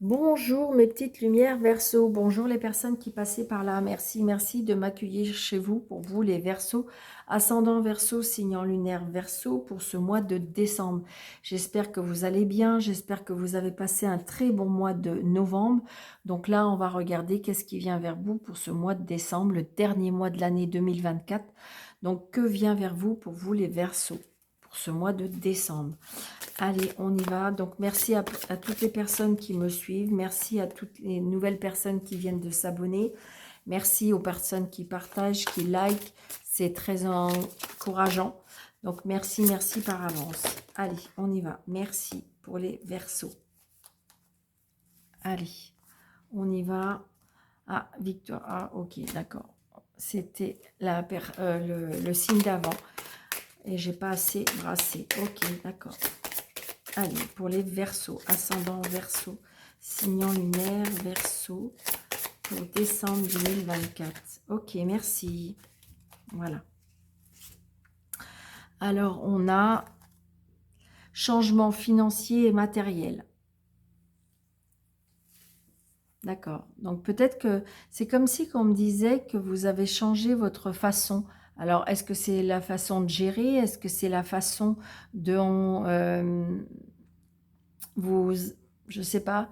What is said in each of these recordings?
Bonjour mes petites lumières Verseau, bonjour les personnes qui passaient par là, merci de m'accueillir chez vous, pour vous les Verseaux, ascendant Verseau, signant lunaire Verseau pour ce mois de décembre. J'espère que vous allez bien, j'espère que vous avez passé un très bon mois de novembre. Donc là on va regarder qu'est-ce qui vient vers vous pour ce mois de décembre, le dernier mois de l'année 2024. Donc que vient vers vous pour vous les Verseaux pour ce mois de décembre? Allez, on y va. Donc, merci à toutes les personnes qui me suivent. Merci à toutes les nouvelles personnes qui viennent de s'abonner. Merci aux personnes qui partagent, qui like. C'est très encourageant. Donc, merci par avance. Allez, on y va. Merci pour les Verseaux. Allez, on y va. Ah, Victoire. Ah, ok, d'accord. C'était le signe d'avant. Et j'ai pas assez brassé. Ok, d'accord. Allez, pour les Verseaux, ascendant Verseau, signant lunaire Verseau, pour décembre 2024. Ok, merci. Voilà. Alors, on a changement financier et matériel. D'accord. Donc, peut-être que c'est comme si on me disait que vous avez changé votre façon. Alors, est-ce que c'est la façon de gérer? Est-ce que c'est la façon de... vous... Je sais pas.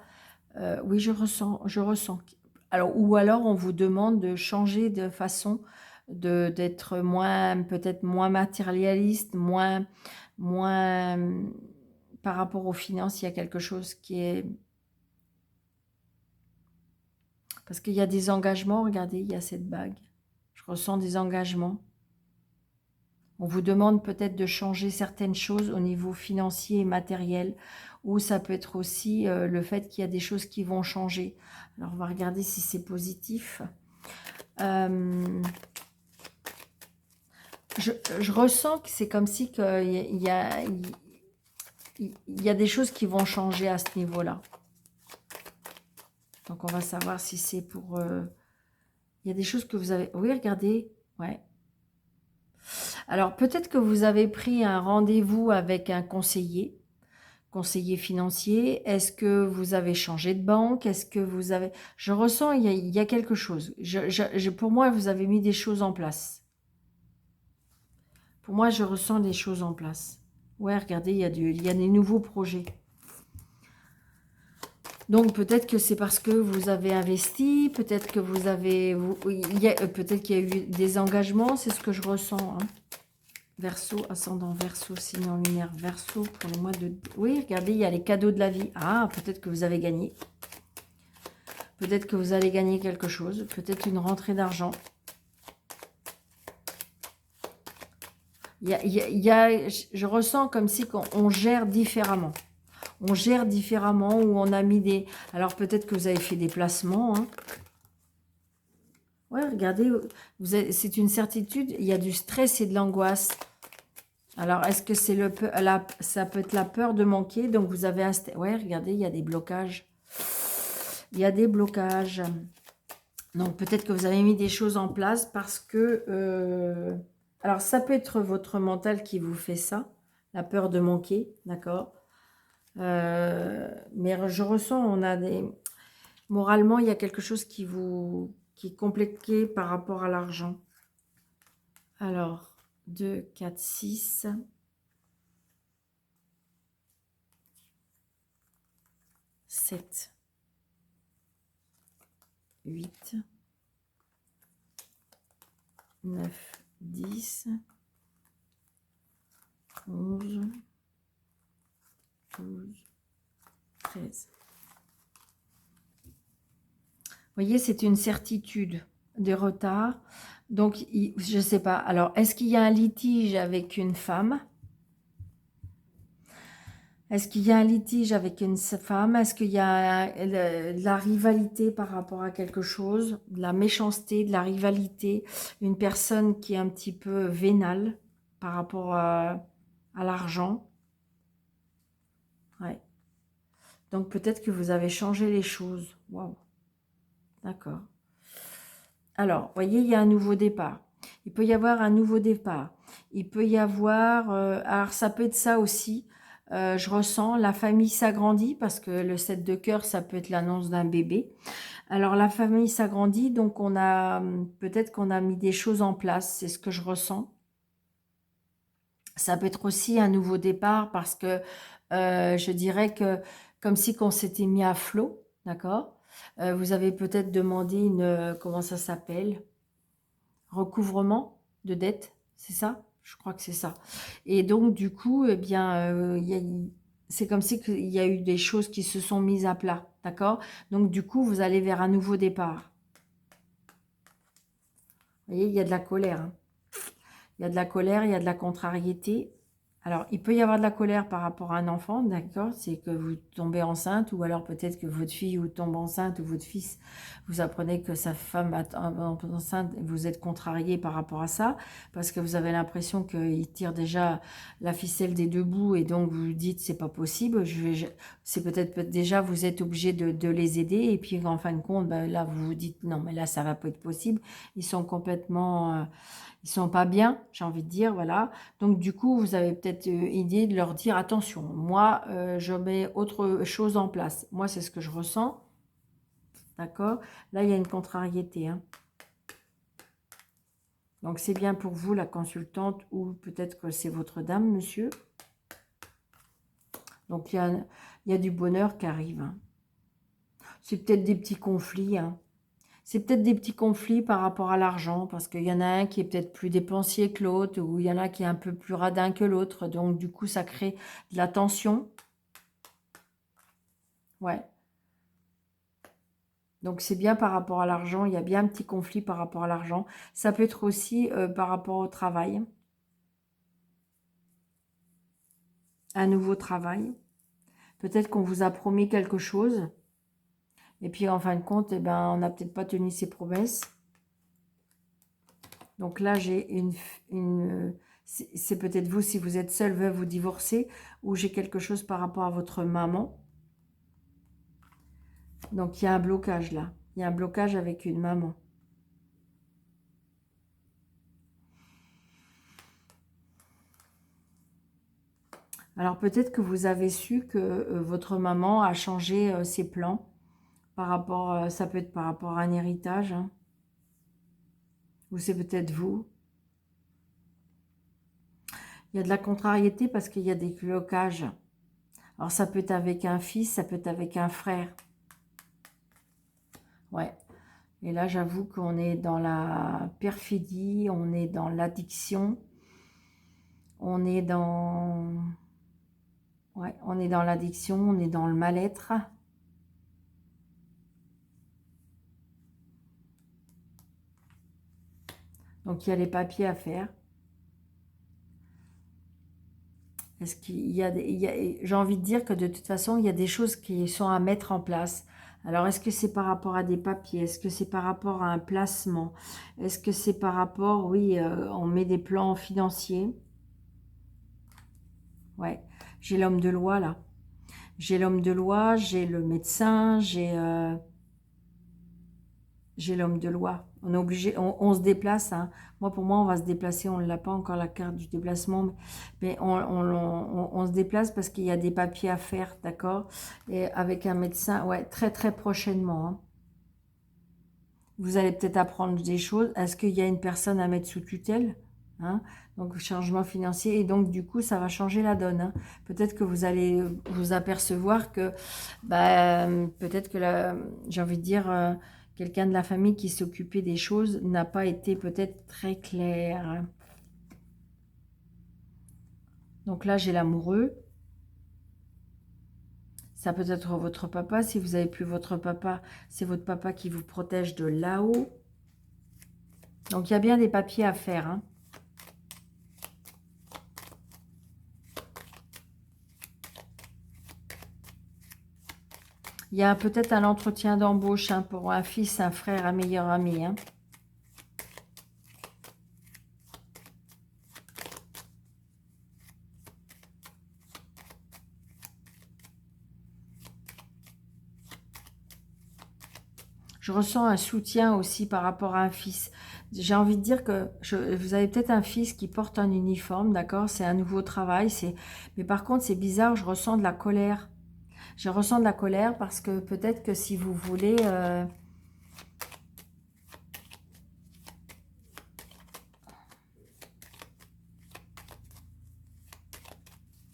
Oui, je ressens. Alors, ou alors, on vous demande de changer de façon, d'être moins, peut-être moins matérialiste, moins par rapport aux finances. Il y a quelque chose qui est... Parce qu'il y a des engagements, regardez, il y a cette bague. Je ressens des engagements. On vous demande peut-être de changer certaines choses au niveau financier et matériel, ou ça peut être aussi le fait qu'il y a des choses qui vont changer. Alors, on va regarder si c'est positif. Je ressens que c'est comme si il y a des choses qui vont changer à ce niveau-là. Donc, on va savoir si c'est pour... il y a des choses que vous avez... Oui, regardez. Ouais. Alors, peut-être que vous avez pris un rendez-vous avec un conseiller financier. Est-ce que vous avez changé de banque? Est-ce que vous avez... Je ressens, il y a quelque chose. Pour moi, vous avez mis des choses en place. Pour moi, je ressens des choses en place. Ouais, regardez, il y a des nouveaux projets. Donc, peut-être que c'est parce que vous avez investi, peut-être que vous avez... peut-être qu'il y a eu des engagements, c'est ce que je ressens. Hein. Verseau, ascendant Verseau, signe lunaire Verseau pour le mois de... Oui, regardez, il y a les cadeaux de la vie. Ah, peut-être que vous avez gagné. Peut-être que vous allez gagner quelque chose. Peut-être une rentrée d'argent. Je ressens comme si on gère différemment. On gère différemment, où on a mis des... Alors, peut-être que vous avez fait des placements. Hein. Ouais, regardez, c'est une certitude. Il y a du stress et de l'angoisse. Alors, est-ce que c'est ça peut être la peur de manquer? Donc, vous avez un... Ouais, regardez, il y a des blocages. Il y a des blocages. Donc, peut-être que vous avez mis des choses en place parce que... alors, ça peut être votre mental qui vous fait ça. La peur de manquer, d'accord. Mais je ressens, on a des... Moralement, il y a quelque chose qui est compliqué par rapport à l'argent. Alors, 2, 4, 6... 7, 8, 9, 10, 11, 12, 13. Vous voyez, c'est une certitude de retard. Donc, je ne sais pas. Alors, est-ce qu'il y a un litige avec une femme? Est-ce qu'il y a un litige avec une femme? Est-ce qu'il y a de la rivalité par rapport à quelque chose? De la méchanceté, de la rivalité? Une personne qui est un petit peu vénale par rapport à l'argent? Ouais. Donc, peut-être que vous avez changé les choses. Waouh. D'accord. Alors, vous voyez, il y a un nouveau départ. Il peut y avoir un nouveau départ. Il peut y avoir... alors, ça peut être ça aussi. Je ressens la famille s'agrandit parce que le 7 de cœur, ça peut être l'annonce d'un bébé. Alors la famille s'agrandit, donc on a peut-être qu'on a mis des choses en place, c'est ce que je ressens. Ça peut être aussi un nouveau départ parce que je dirais que comme si qu'on s'était mis à flot, d'accord? Vous avez peut-être demandé comment ça s'appelle? Recouvrement de dette, c'est ça? Je crois que c'est ça. Et donc du coup, eh bien, c'est comme si il y a eu des choses qui se sont mises à plat, d'accord? Donc du coup, vous allez vers un nouveau départ. Vous voyez, il y a de la colère, hein. Il y a de la colère, il y a de la contrariété. Alors, il peut y avoir de la colère par rapport à un enfant, d'accord? C'est que vous tombez enceinte, ou alors peut-être que votre fille vous tombe enceinte, ou votre fils, vous apprenez que sa femme est enceinte, et vous êtes contrarié par rapport à ça, parce que vous avez l'impression qu'il tire déjà la ficelle des deux bouts, et donc vous vous dites, c'est pas possible, c'est peut-être déjà, vous êtes obligé de les aider, et puis en fin de compte, ben, là, vous vous dites, non, mais là, ça va pas être possible. Ils sont complètement... ils sont pas bien, j'ai envie de dire, voilà. Donc du coup, vous avez peut-être idée de leur dire attention, moi je mets autre chose en place. Moi, c'est ce que je ressens, d'accord? Là, il y a une contrariété, hein. Donc c'est bien pour vous, la consultante, ou peut-être que c'est votre dame, monsieur. Donc il y a du bonheur qui arrive, hein. C'est peut-être des petits conflits, hein. C'est peut-être des petits conflits par rapport à l'argent, parce qu'il y en a un qui est peut-être plus dépensier que l'autre, ou il y en a qui est un peu plus radin que l'autre. Donc, du coup, ça crée de la tension. Ouais. Donc, c'est bien par rapport à l'argent. Il y a bien un petit conflit par rapport à l'argent. Ça peut être aussi par rapport au travail. Un nouveau travail. Peut-être qu'on vous a promis quelque chose. Et puis, en fin de compte, eh ben, on n'a peut-être pas tenu ses promesses. Donc là, j'ai c'est peut-être vous, si vous êtes seul, veuve ou divorcé, ou j'ai quelque chose par rapport à votre maman. Donc il y a un blocage là. Il y a un blocage avec une maman. Alors peut-être que vous avez su que votre maman a changé ses plans par rapport, ça peut être par rapport à un héritage, hein, ou c'est peut-être vous. Il y a de la contrariété parce qu'il y a des blocages. Alors ça peut être avec un fils, ça peut être avec un frère. Ouais. Et là, j'avoue qu'on est dans la perfidie, on est dans l'addiction, on est dans... Ouais, on est dans l'addiction, on est dans le mal-être. Donc, il y a les papiers à faire. Est-ce qu'il y a j'ai envie de dire que de toute façon, il y a des choses qui sont à mettre en place. Alors, est-ce que c'est par rapport à des papiers? Est-ce que c'est par rapport à un placement? Est-ce que c'est par rapport, oui, on met des plans financiers? Ouais, j'ai l'homme de loi là. J'ai l'homme de loi, j'ai le médecin, j'ai l'homme de loi. On est obligé, on se déplace, hein. Moi, pour moi, on va se déplacer. On ne l'a pas encore, la carte du déplacement. Mais on se déplace parce qu'il y a des papiers à faire, d'accord? Et avec un médecin, ouais, très, très prochainement, hein. Vous allez peut-être apprendre des choses. Est-ce qu'il y a une personne à mettre sous tutelle, hein? Donc, changement financier. Et donc, du coup, ça va changer la donne, hein. Peut-être que vous allez vous apercevoir que, bah, peut-être que, j'ai envie de dire, quelqu'un de la famille qui s'occupait des choses n'a pas été peut-être très clair. Donc là, j'ai l'amoureux. Ça peut être votre papa. Si vous n'avez plus votre papa, c'est votre papa qui vous protège de là-haut. Donc, il y a bien des papiers à faire, hein. Il y a peut-être un entretien d'embauche, hein, pour un fils, un frère, un meilleur ami, hein. Je ressens un soutien aussi par rapport à un fils. J'ai envie de dire que vous avez peut-être un fils qui porte un uniforme, d'accord? C'est un nouveau travail. Mais par contre, c'est bizarre, je ressens de la colère. Je ressens de la colère parce que peut-être que si vous voulez...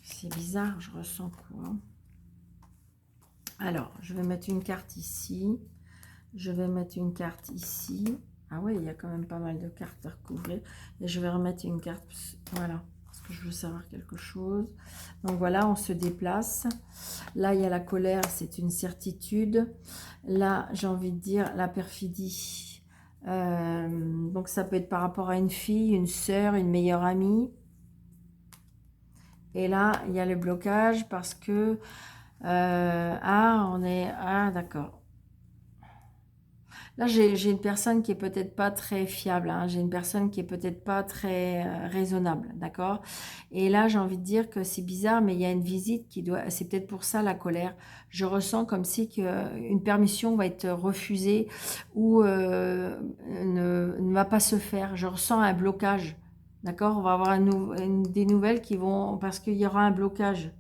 c'est bizarre, je ressens quoi? Alors, je vais mettre une carte ici. Je vais mettre une carte ici. Ah ouais, il y a quand même pas mal de cartes à recouvrir. Et je vais remettre une carte, voilà, parce que je veux savoir quelque chose. Donc voilà, on se déplace. Là, il y a la colère, c'est une certitude. Là, j'ai envie de dire la perfidie. Donc ça peut être par rapport à une fille, une sœur, une meilleure amie. Et là, il y a le blocage parce que... Ah, d'accord. Là, j'ai une personne qui est peut-être pas très fiable, hein. J'ai une personne qui est peut-être pas très raisonnable, d'accord? Et là, j'ai envie de dire que c'est bizarre, mais il y a une visite qui doit... C'est peut-être pour ça la colère. Je ressens comme si une permission va être refusée ou ne va pas se faire. Je ressens un blocage, d'accord? On va avoir des nouvelles qui vont... Parce qu'il y aura un blocage.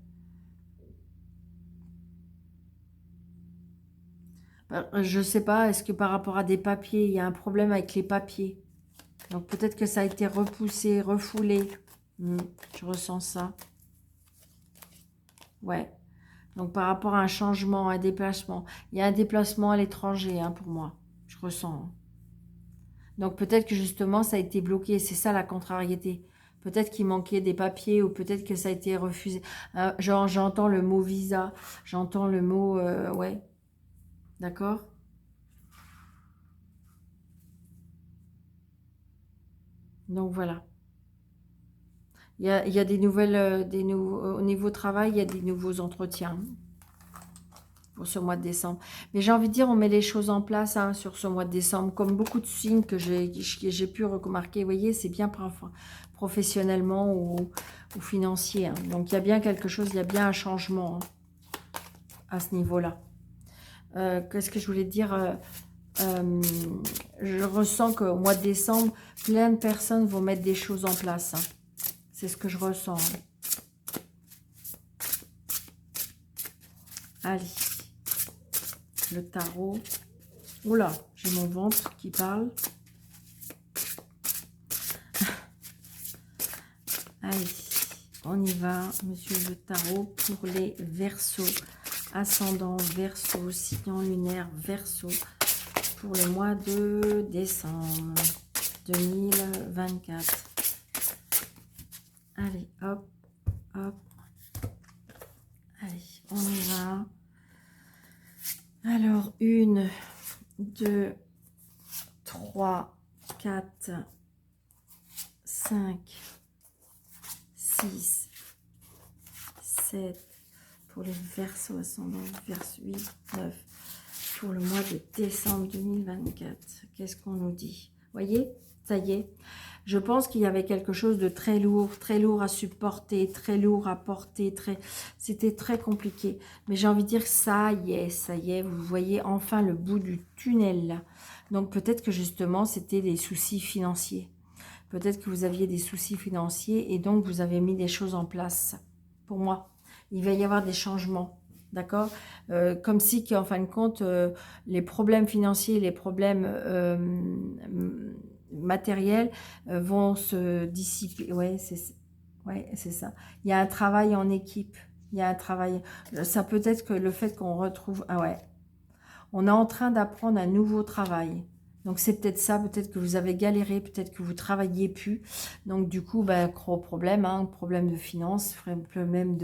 Je sais pas, est-ce que par rapport à des papiers, il y a un problème avec les papiers? Donc peut-être que ça a été repoussé, refoulé. Je ressens ça. Ouais. Donc par rapport à un changement, un déplacement. Il y a un déplacement à l'étranger, hein, pour moi. Je ressens, hein. Donc peut-être que justement ça a été bloqué. C'est ça la contrariété. Peut-être qu'il manquait des papiers ou peut-être que ça a été refusé. Genre j'entends le mot visa. J'entends le mot... ouais. D'accord? Donc voilà. Il y a des nouvelles, au niveau travail, il y a des nouveaux entretiens pour ce mois de décembre. Mais j'ai envie de dire, on met les choses en place, hein, sur ce mois de décembre, comme beaucoup de signes que j'ai pu remarquer. Vous voyez, c'est bien professionnellement ou financier, hein. Donc il y a bien quelque chose, il y a bien un changement, hein, à ce niveau-là. Qu'est-ce que je voulais dire? Je ressens qu'au mois de décembre, plein de personnes vont mettre des choses en place, hein. C'est ce que je ressens, hein. Allez, le tarot. Oula, j'ai mon ventre qui parle. Allez, on y va, monsieur le tarot, pour les Verseaux. Ascendant Verseau, signe lunaire Verseau, pour le mois de décembre 2024. Allez, hop, hop. Allez, on y va. Alors, 1, 2, 3, 4, 5, 6, 7, pour les Verseaux ascendants, Verseau 8, 9, pour le mois de décembre 2024. Qu'est-ce qu'on nous dit? Voyez, ça y est. Je pense qu'il y avait quelque chose de très lourd à supporter, très lourd à porter, c'était très compliqué. Mais j'ai envie de dire, ça y est, vous voyez enfin le bout du tunnel là. Donc peut-être que justement, c'était des soucis financiers. Peut-être que vous aviez des soucis financiers et donc vous avez mis des choses en place. Pour moi, il va y avoir des changements, d'accord? Comme si, en fin de compte, les problèmes financiers, les problèmes matériels vont se dissiper. Ouais, c'est ça. Il y a un travail en équipe. Il y a un travail. Ça peut être que le fait qu'on retrouve... Ah ouais. On est en train d'apprendre un nouveau travail. Donc c'est peut-être ça, peut-être que vous avez galéré, peut-être que vous travailliez plus. Donc du coup, ben, gros problème, hein, problème de finances, problème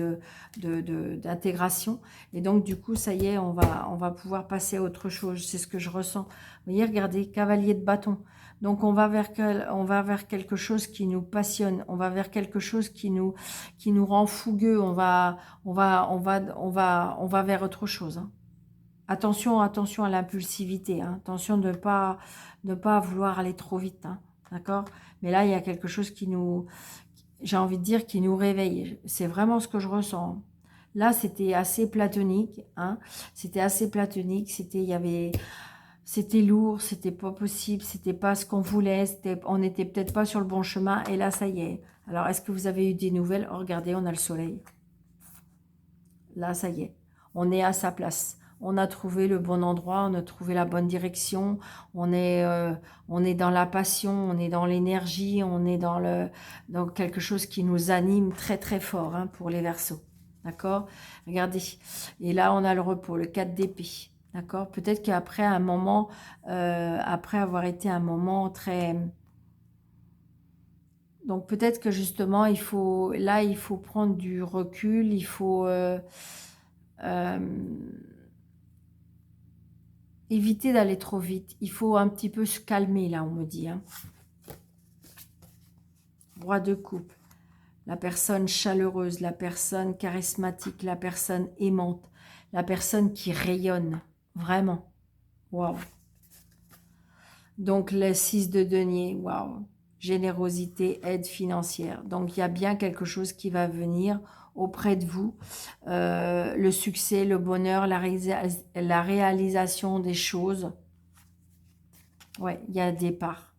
d'intégration. Et donc du coup, ça y est, on va pouvoir passer à autre chose. C'est ce que je ressens. Vous voyez, regardez, cavalier de bâton. Donc on va vers quelque chose qui nous passionne. On va vers quelque chose qui nous rend fougueux. On va vers autre chose, hein. Attention, attention à l'impulsivité, hein. Attention de ne pas vouloir aller trop vite, hein. D'accord? Mais là, il y a quelque chose qui nous, j'ai envie de dire, qui nous réveille. C'est vraiment ce que je ressens. Là, c'était assez platonique, hein. C'était assez platonique. Il y avait c'était lourd, c'était pas possible, c'était pas ce qu'on voulait, on n'était peut-être pas sur le bon chemin, et là, ça y est. Alors, est-ce que vous avez eu des nouvelles? Oh, regardez, on a le soleil. Là, ça y est, on est à sa place. On a trouvé le bon endroit, on a trouvé la bonne direction, on est dans la passion, on est dans l'énergie, on est dans quelque chose qui nous anime très très fort, hein, pour les Verseaux. D'accord? Regardez. Et là, on a le repos, le 4 d'épée. D'accord? Peut-être qu'après un moment, après avoir été un moment très... Donc peut-être que justement, il faut prendre du recul, il faut... euh, éviter d'aller trop vite. Il faut un petit peu se calmer, là, on me dit. Hein. Roi de coupe. La personne chaleureuse, la personne charismatique, la personne aimante, la personne qui rayonne. Vraiment. Waouh. Donc, le 6 de denier. Waouh. Générosité, aide financière. Donc, il y a bien quelque chose qui va venir auprès de vous. Le succès, le bonheur, la réalisation des choses. Ouais, il y a un départ.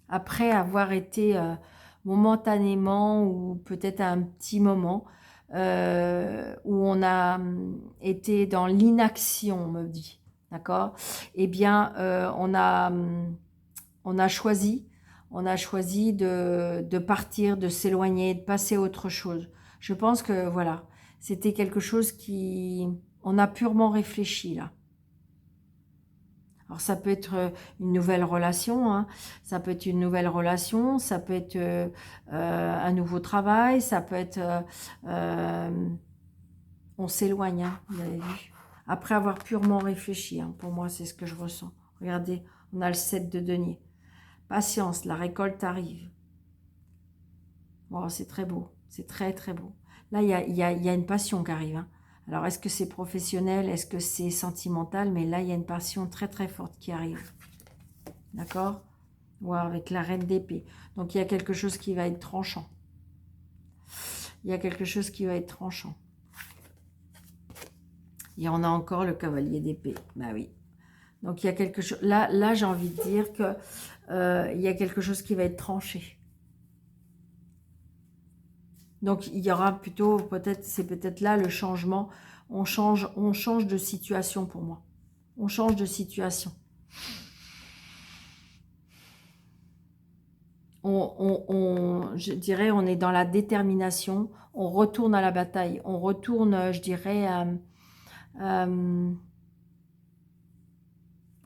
Après avoir été momentanément ou peut-être un petit moment où on a été dans l'inaction, on me dit, d'accord? Eh bien, on a choisi, de partir, de s'éloigner, de passer à autre chose. Je pense que, voilà, c'était quelque chose qui... On a purement réfléchi, là. Alors ça peut être une nouvelle relation, hein. Ça peut être une nouvelle relation, ça peut être un nouveau travail, ça peut être... on s'éloigne, hein, vous avez vu. Après avoir purement réfléchi, hein, pour moi c'est ce que je ressens. Regardez, on a le 7 de denier. Patience, la récolte arrive. Bon, c'est très beau, c'est très très beau. Là, il y a une passion qui arrive, hein. Alors, est-ce que c'est professionnel, est-ce que c'est sentimental? Mais là, il y a une passion très très forte qui arrive. D'accord? Ou avec la reine d'épée. Donc, il y a quelque chose qui va être tranchant. Il y a quelque chose qui va être tranchant. Et on a encore le cavalier d'épée. Bah oui. Donc, il y a quelque chose... Là j'ai envie de dire que il y a quelque chose qui va être tranché. Donc, il y aura plutôt, peut-être, c'est peut-être là le changement. On change de situation pour moi. On change de situation. Je dirais, on est dans la détermination. On retourne à la bataille. On retourne, je dirais, on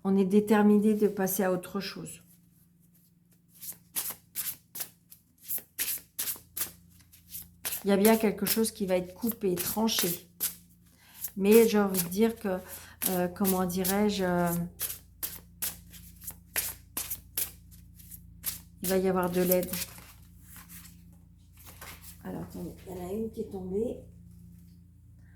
est déterminé de passer à autre chose. Il y a bien quelque chose qui va être coupé, tranché. Mais j'ai envie de dire que, comment dirais-je, il va y avoir de l'aide. Alors, attendez, il y en a une qui est tombée.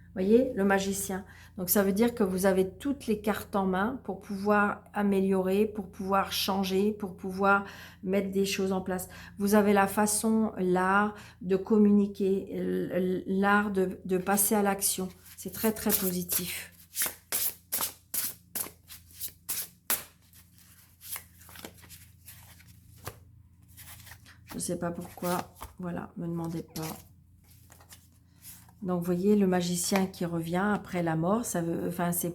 Vous voyez, le magicien. Donc, ça veut dire que vous avez toutes les cartes en main pour pouvoir améliorer, pour pouvoir changer, pour pouvoir mettre des choses en place. Vous avez la façon, l'art de communiquer, l'art de passer à l'action. C'est très, très positif. Je ne sais pas pourquoi. Voilà, ne me demandez pas. Donc, vous voyez, le magicien qui revient après la mort, ça veut, enfin, c'est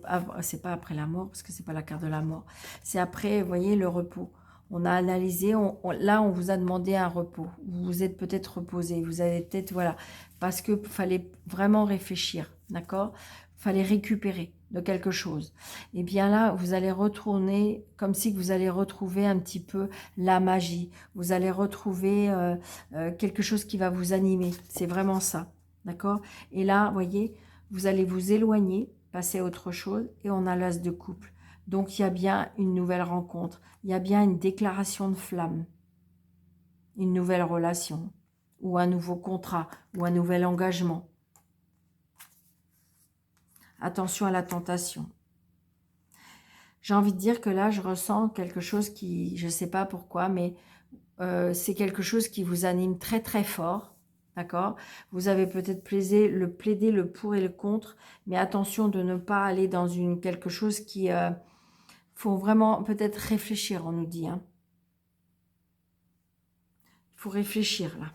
pas après la mort, parce que c'est pas la carte de la mort. C'est après, vous voyez, le repos. On a analysé, là, on vous a demandé un repos. Vous vous êtes peut-être reposé, vous avez peut-être, voilà, parce que fallait vraiment réfléchir, d'accord? Fallait récupérer de quelque chose. Et bien là, vous allez retourner, comme si vous allez retrouver un petit peu la magie. Vous allez retrouver quelque chose qui va vous animer. C'est vraiment ça. D'accord? Et là, vous voyez, vous allez vous éloigner, passer à autre chose, et on a l'as de couple. Donc, il y a bien une nouvelle rencontre. Il y a bien une déclaration de flamme. Une nouvelle relation. Ou un nouveau contrat. Ou un nouvel engagement. Attention à la tentation. J'ai envie de dire que là, je ressens quelque chose qui, je ne sais pas pourquoi, mais c'est quelque chose qui vous anime très très fort. D'accord? Vous avez peut-être plaidé le pour et le contre, mais attention de ne pas aller dans quelque chose qui faut vraiment peut-être réfléchir, on nous dit. Hein. Il faut réfléchir là.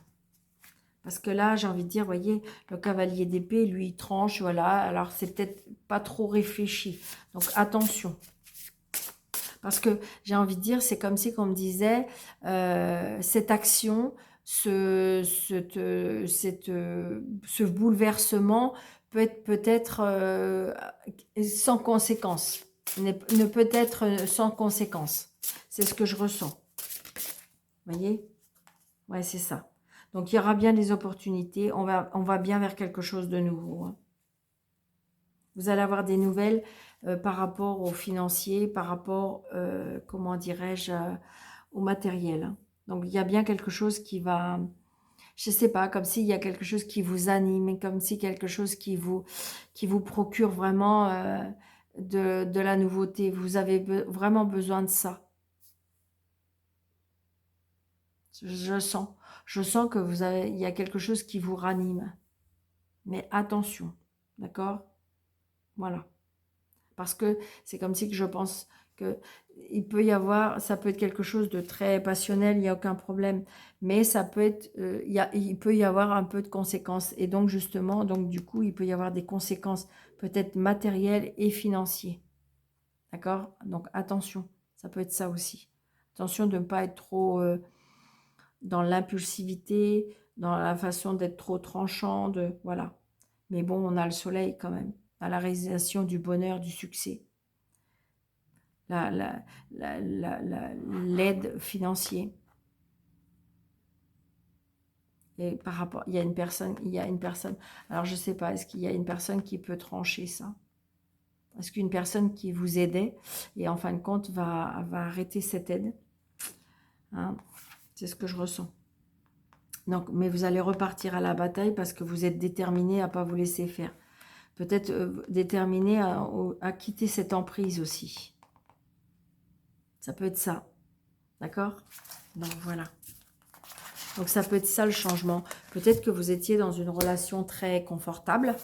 Parce que là, j'ai envie de dire, voyez, le cavalier d'épée, lui, il tranche, voilà. Alors, c'est peut-être pas trop réfléchi. Donc, attention. Parce que j'ai envie de dire, c'est comme si on me disait, cette action, ce bouleversement peut-être sans conséquence. Ne peut être sans conséquence. C'est ce que je ressens. Vous voyez? Ouais, c'est ça. Donc, il y aura bien des opportunités. On va bien vers quelque chose de nouveau. Hein. Vous allez avoir des nouvelles par rapport aux financiers, par rapport, comment dirais-je, au matériel. Hein. Donc, il y a bien quelque chose qui va, je ne sais pas, comme s'il y a quelque chose qui vous anime, comme si quelque chose qui vous procure vraiment de la nouveauté. Vous avez vraiment besoin de ça. Je sens. Je sens que il y a quelque chose qui vous ranime. Mais attention, d'accord? Voilà. Parce que c'est comme si que je pense que il peut y avoir, ça peut être quelque chose de très passionnel, il n'y a aucun problème. Mais ça peut être, il peut y avoir un peu de conséquences. Et donc justement, donc du coup, il peut y avoir des conséquences peut-être matérielles et financières. D'accord? Donc attention, ça peut être ça aussi. Attention de ne pas être trop dans l'impulsivité, dans la façon d'être trop tranchant, voilà. Mais bon, on a le soleil quand même, à la réalisation du bonheur, du succès, l'aide financière. Et par rapport, il y a une personne, alors je sais pas, est-ce qu'il y a une personne qui peut trancher ça? Est-ce qu'une personne qui vous aidait et en fin de compte va arrêter cette aide? Hein, c'est ce que je ressens. Donc, mais vous allez repartir à la bataille parce que vous êtes déterminé à ne pas vous laisser faire. Peut-être déterminé à quitter cette emprise aussi. Ça peut être ça. D'accord? Donc, voilà. Donc, ça peut être ça le changement. Peut-être que vous étiez dans une relation très confortable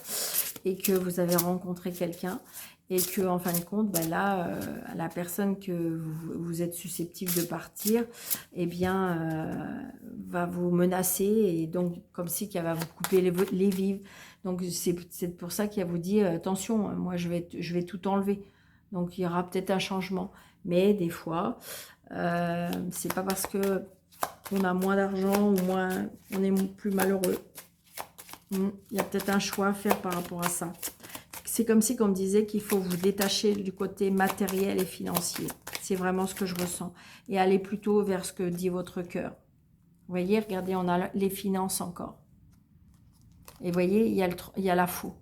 et que vous avez rencontré quelqu'un et que en fin de compte, ben là, la personne que vous êtes susceptible de partir, eh bien, va vous menacer et donc comme si qu'elle va vous couper les vivres. Donc c'est pour ça qu'il vous dit attention, moi je vais tout enlever. Donc il y aura peut-être un changement, mais des fois, c'est pas parce que on a moins d'argent ou moins, on est plus malheureux. Il y a peut-être un choix à faire par rapport à ça. C'est comme si on me disait qu'il faut vous détacher du côté matériel et financier. C'est vraiment ce que je ressens. Et aller plutôt vers ce que dit votre cœur. Vous voyez, regardez, on a les finances encore. Et vous voyez, il y a la faux.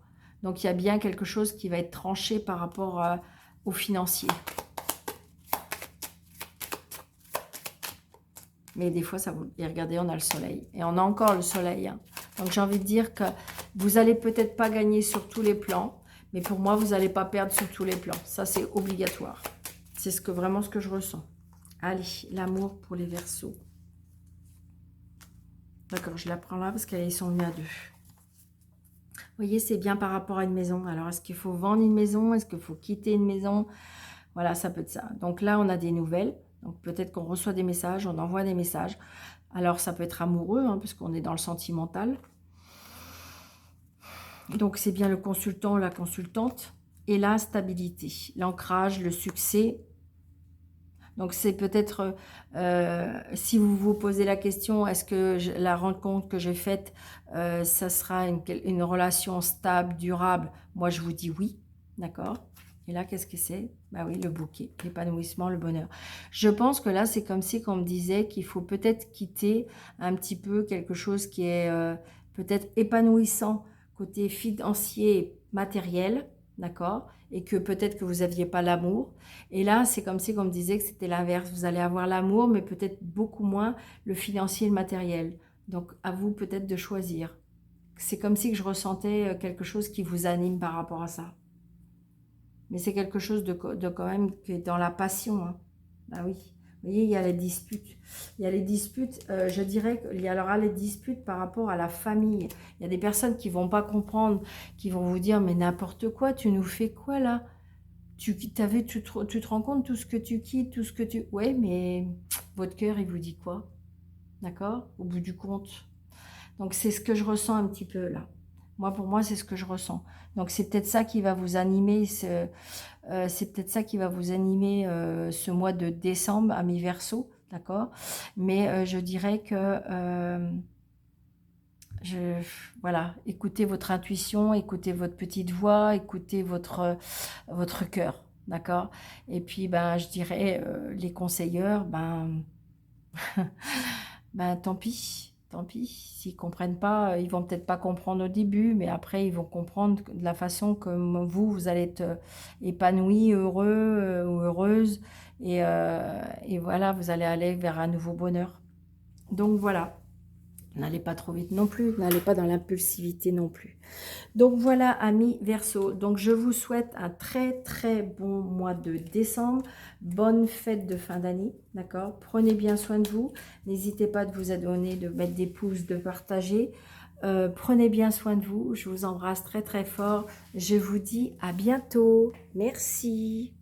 Donc, il y a bien quelque chose qui va être tranché par rapport au financier. Mais des fois, ça vous... Et regardez, on a le soleil. Et on a encore le soleil. Hein. Donc, j'ai envie de dire que vous n'allez peut-être pas gagner sur tous les plans. Mais pour moi, vous n'allez pas perdre sur tous les plans. Ça, c'est obligatoire. C'est vraiment ce que je ressens. Allez, l'amour pour les Verseaux. D'accord, je la prends là parce qu'ils sont venus à deux. Vous voyez, c'est bien par rapport à une maison. Alors, est-ce qu'il faut vendre une maison? Est-ce qu'il faut quitter une maison? Voilà, ça peut être ça. Donc là, on a des nouvelles. Donc peut-être qu'on reçoit des messages, on envoie des messages. Alors, ça peut être amoureux, hein, puisqu'on est dans le sentimental. Donc, c'est bien le consultant ou la consultante. Et la stabilité, l'ancrage, le succès. Donc, c'est peut-être, si vous vous posez la question, est-ce que la rencontre que j'ai faite, ça sera une relation stable, durable? Moi, je vous dis oui, d'accord? Et là, qu'est-ce que c'est? Bah oui, le bouquet, l'épanouissement, le bonheur. Je pense que là, c'est comme si on me disait qu'il faut peut-être quitter un petit peu quelque chose qui est peut-être épanouissant côté financier, matériel, d'accord? Et que peut-être que vous n'aviez pas l'amour. Et là, c'est comme si on me disait que c'était l'inverse. Vous allez avoir l'amour, mais peut-être beaucoup moins le financier et le matériel. Donc, à vous peut-être de choisir. C'est comme si que je ressentais quelque chose qui vous anime par rapport à ça. Mais c'est quelque chose de quand même qui est dans la passion. Hein. Ah oui. Vous voyez, il y a les disputes. Il y a les disputes, je dirais qu'il y aura les disputes par rapport à la famille. Il y a des personnes qui ne vont pas comprendre, qui vont vous dire, mais n'importe quoi, tu nous fais quoi là? t'as vu, tu te rends compte tout ce que tu quittes, tout ce que tu... Ouais, mais votre cœur, il vous dit quoi? D'accord? Au bout du compte. Donc, c'est ce que je ressens un petit peu là. Moi, pour moi, c'est ce que je ressens. Donc, c'est peut-être ça qui va vous animer, c'est peut-être ça qui va vous animer ce mois de décembre à mi-verseau, d'accord? Mais je dirais que... je, voilà, écoutez votre intuition, écoutez votre petite voix, écoutez votre cœur, d'accord? Et puis, ben, je dirais, les conseilleurs, ben, ben, tant pis. S'ils comprennent pas, ils vont peut-être pas comprendre au début, mais après, ils vont comprendre de la façon que vous allez être épanoui, heureux ou heureuse, et voilà, vous allez aller vers un nouveau bonheur. Donc, voilà. N'allez pas trop vite non plus, n'allez pas dans l'impulsivité non plus. Donc voilà, amis Verseau. Donc je vous souhaite un très très bon mois de décembre. Bonne fête de fin d'année, d'accord? Prenez bien soin de vous. N'hésitez pas de vous abonner, de mettre des pouces, de partager. Prenez bien soin de vous. Je vous embrasse très très fort. Je vous dis à bientôt. Merci.